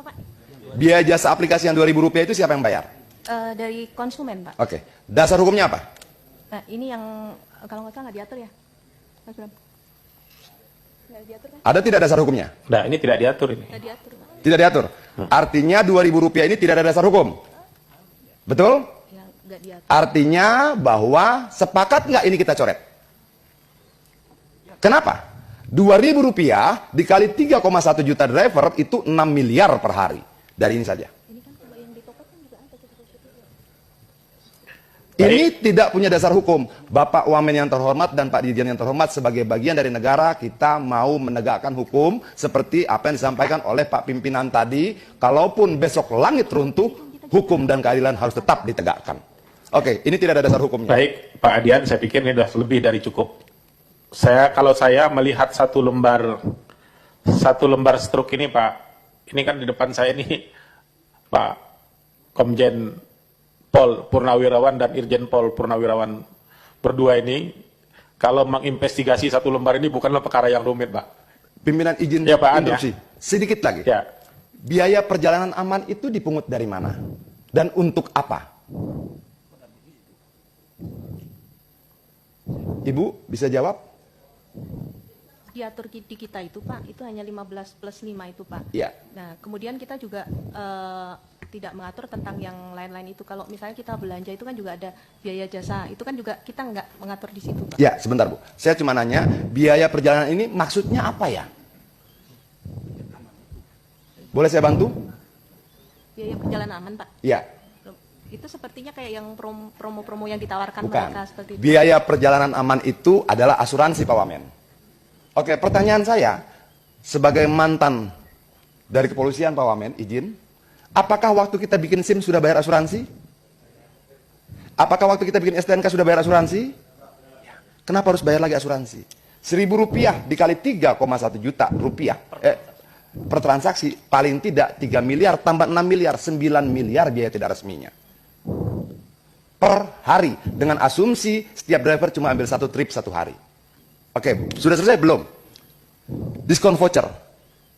apa Pak? Biaya jasa aplikasi yang Rp2.000 itu siapa yang bayar? Dari konsumen Pak. Oke. Dasar hukumnya apa? Nah ini yang kalau nggak salah nggak diatur ya, Mas Bram? Nggak diatur kan? Ada tidak dasar hukumnya? Nah, ini tidak diatur ini. Nggak diatur Pak. Tidak diatur. Artinya Rp2.000 ini tidak ada dasar hukum. Betul? Ya nggak diatur. Artinya bahwa sepakat nggak ini kita coret? Kenapa? Rp2.000 dikali 3,1 juta driver itu 6 miliar per hari. Dari ini saja. Ini kan kalau yang di toko kan juga ada tuh. Ini tidak punya dasar hukum. Bapak Wamen yang terhormat dan Pak Dirjen yang terhormat, sebagai bagian dari negara, kita mau menegakkan hukum seperti apa yang disampaikan oleh Pak Pimpinan tadi. Kalaupun besok langit runtuh, hukum dan keadilan harus tetap ditegakkan. Oke, ini tidak ada dasar hukumnya. Baik, Pak Adian, saya pikir ini sudah lebih dari cukup. Kalau saya melihat satu lembar struk ini, Pak, ini kan di depan saya ini Pak Komjen Pol Purnawirawan dan Irjen Pol Purnawirawan berdua ini, kalau menginvestigasi satu lembar ini bukanlah perkara yang rumit, Pak. Pimpinan izin Ya, Pak An, interupsi. Sedikit lagi. Ya, Biaya perjalanan aman itu dipungut dari mana? Dan untuk apa? Ibu bisa jawab? Diatur di kita itu Pak, itu hanya 15 plus 5 itu Pak. Iya. Nah kemudian kita juga tidak mengatur tentang yang lain-lain itu. Kalau misalnya kita belanja itu kan juga ada biaya jasa, itu kan juga kita nggak mengatur di situ Pak. Ya, sebentar Bu. Saya cuma nanya, biaya perjalanan ini maksudnya apa ya? Boleh saya bantu? Biaya perjalanan aman Pak. Ya, Itu sepertinya kayak yang promo-promo yang ditawarkan bukan. mereka seperti itu. Biaya perjalanan aman itu adalah asuransi Pak Wamen. Oke, pertanyaan saya, sebagai mantan dari kepolisian Pak Wamen, izin, apakah waktu kita bikin SIM sudah bayar asuransi? Apakah waktu kita bikin STNK sudah bayar asuransi? Ya. Kenapa harus bayar lagi asuransi? Rp1.000 dikali 3,1 juta rupiah per transaksi, paling tidak 3 miliar tambah 6 miliar, 9 miliar biaya tidak resminya. Per hari, dengan asumsi setiap driver cuma ambil satu trip satu hari. Oke, sudah selesai belum? Diskon voucher.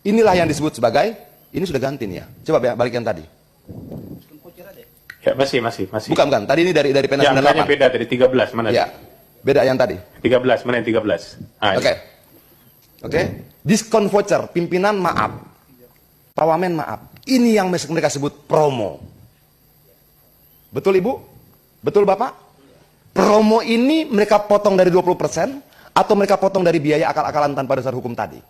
Inilah yang disebut sebagai, ini sudah ganti nih ya. Coba balikan tadi. ya masih. Bukan, tadi ini dari pena Ya, angkanya 98. beda dari 13, mana? Ya, beda yang tadi. 13, mana yang 13? Ah, Oke. Oke. Diskon voucher, pimpinan maaf. Pak Wamen maaf. Ini yang mereka sebut promo. Betul Ibu? Betul Bapak? Promo ini mereka potong dari 20% atau mereka potong dari biaya akal-akalan tanpa dasar hukum tadi?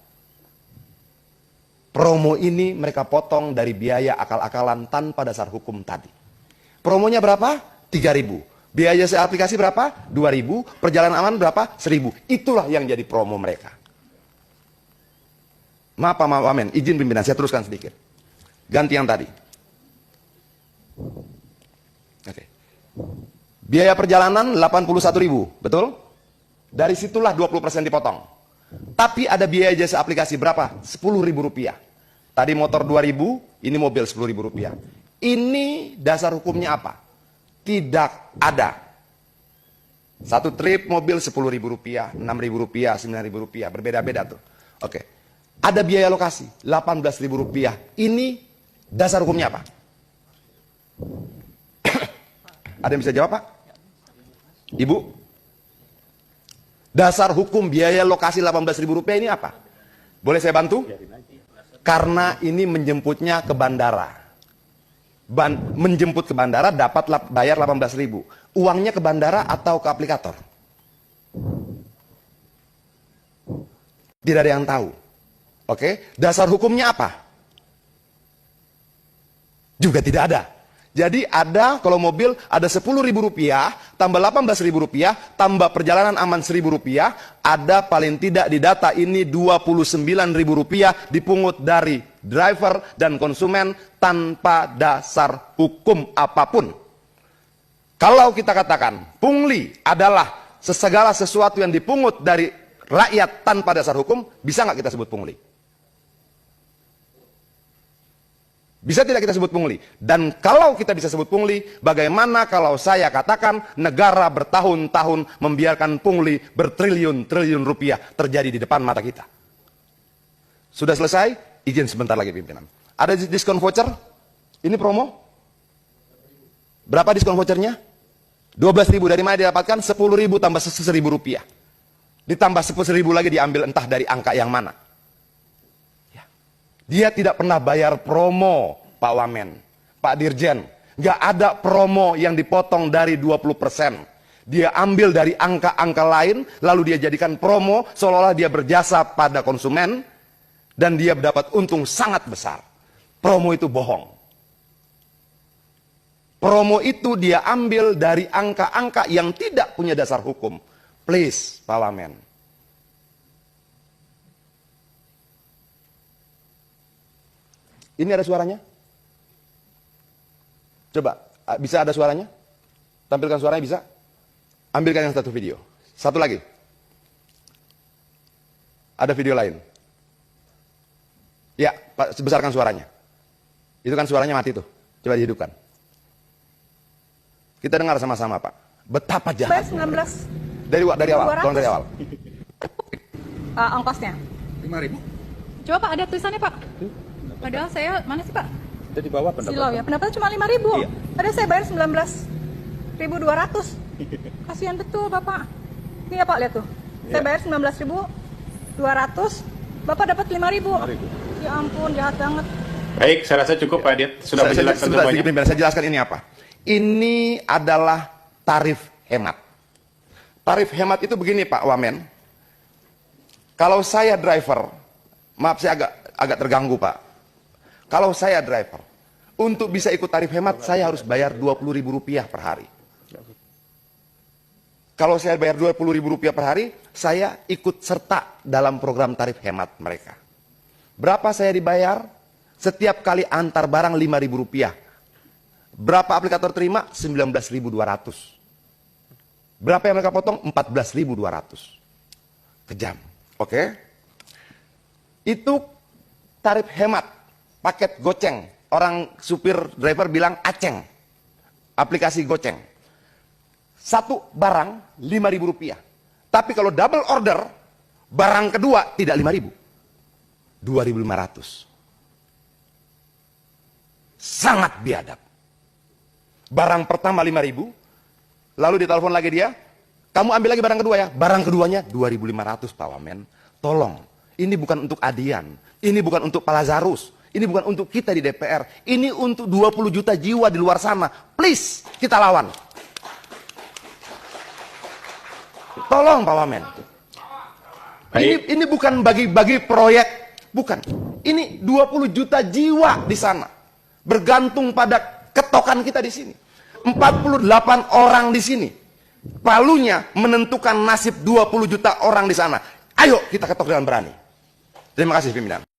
Promo ini mereka potong dari biaya akal-akalan tanpa dasar hukum tadi. Promonya berapa? 3.000. Biaya jasa aplikasi berapa? 2.000. Perjalanan aman berapa? 1.000. Itulah yang jadi promo mereka. Maaf Pak Wamen, izin pimpinan, saya teruskan sedikit. Ganti yang tadi. Oke. Biaya perjalanan 81.000, betul? Dari situlah 20% dipotong. Tapi ada biaya jasa aplikasi berapa? Rp10.000. Tadi motor 2.000, ini mobil Rp10.000. Ini dasar hukumnya apa? Tidak ada. Satu trip mobil Rp10.000, Rp6.000, Rp9.000, berbeda-beda tuh. Oke. Ada biaya lokasi Rp18.000. Ini dasar hukumnya apa? Ada yang bisa jawab Pak? Ibu? Dasar hukum biaya lokasi Rp18.000 ini apa? Boleh saya bantu? Karena ini menjemputnya ke bandara. Menjemput ke bandara dapat bayar Rp18.000. Uangnya ke bandara atau ke aplikator? Tidak ada yang tahu. Oke, dasar hukumnya apa? Juga tidak ada. Jadi ada, kalau mobil ada Rp10.000, tambah Rp18.000, tambah perjalanan aman Rp1.000, ada paling tidak di data ini Rp29.000 dipungut dari driver dan konsumen tanpa dasar hukum apapun. Kalau kita katakan pungli adalah segala sesuatu yang dipungut dari rakyat tanpa dasar hukum, bisa nggak kita sebut pungli? Bisa tidak kita sebut pungli? Dan kalau kita bisa sebut pungli, bagaimana kalau saya katakan negara bertahun-tahun membiarkan pungli bertriliun-triliun rupiah terjadi di depan mata kita? Sudah selesai? Izin sebentar lagi pimpinan. Ada diskon voucher? Ini promo? Berapa diskon vouchernya? 12.000. Dari mana didapatkan? 10.000 tambah 1.000 rupiah. Ditambah 10.000 lagi diambil entah dari angka yang mana. Ya. Dia tidak pernah bayar promo, Pak Wamen, Pak Dirjen. Nggak ada promo yang dipotong dari 20%. Dia ambil dari angka-angka lain, lalu dia jadikan promo, seolah-olah dia berjasa pada konsumen, dan dia dapat untung sangat besar. Promo itu bohong. Promo itu dia ambil dari angka-angka yang tidak punya dasar hukum. Please, Pak Wamen. Ini ada suaranya? Coba, bisa ada suaranya? Tampilkan suaranya, bisa? Ambilkan yang satu video. Satu lagi. Ada video lain. Ya, Pak, besarkan suaranya. Itu kan suaranya mati tuh. Coba dihidupkan. Kita dengar sama-sama, Pak. Betapa jahat. 19. Dari awal, tolong dari awal. Ongkosnya 5.000. coba Pak, ada tulisannya Pak. Padahal saya, mana sih Pak? Itu di bawah Silau ya, pendapat. pendapatnya cuma 5.000. Iya. Padahal saya bayar 19.200. Kasihan betul Bapak. Ini ya Pak, lihat tuh. Saya Iya. bayar 19.200, Bapak dapat 5.000. 5.000. Ya ampun, jahat banget. Baik, saya rasa cukup Pak Adit. Sudah menjelaskan Sebentar, semuanya. sedikit, saya jelaskan ini apa. Ini adalah tarif hemat. Tarif hemat itu begini Pak Wamen. Kalau saya driver, maaf saya agak terganggu Pak. Kalau saya driver, untuk bisa ikut tarif hemat saya harus bayar Rp20.000 per hari. Kalau saya bayar Rp20.000 per hari, saya ikut serta dalam program tarif hemat mereka. Berapa saya dibayar? Setiap kali antar barang Rp5.000. Berapa aplikator terima? 19.200. Berapa yang mereka potong? 14.200. Kejam. Oke? Itu tarif hemat. Paket goceng. Orang supir driver bilang aceng. Aplikasi goceng. Satu barang Rp5.000. Tapi kalau double order, barang kedua tidak 5.000. 2.500. Sangat biadab. Barang pertama 5.000, lalu ditelepon lagi dia, kamu ambil lagi barang kedua ya, barang keduanya 2.500 Pak Wamen. Tolong, ini bukan untuk Adian, ini bukan untuk Pak Lazarus, ini bukan untuk kita di DPR, ini untuk 20 juta jiwa di luar sana. Please, kita lawan. Tolong Pak Wamen. Ini bukan bagi-bagi proyek, bukan. Ini 20 juta jiwa di sana, bergantung pada ketokan kita di sini. 48 orang di sini. Palunya menentukan nasib 20 juta orang di sana. Ayo kita ketok dengan berani. Terima kasih pimpinan.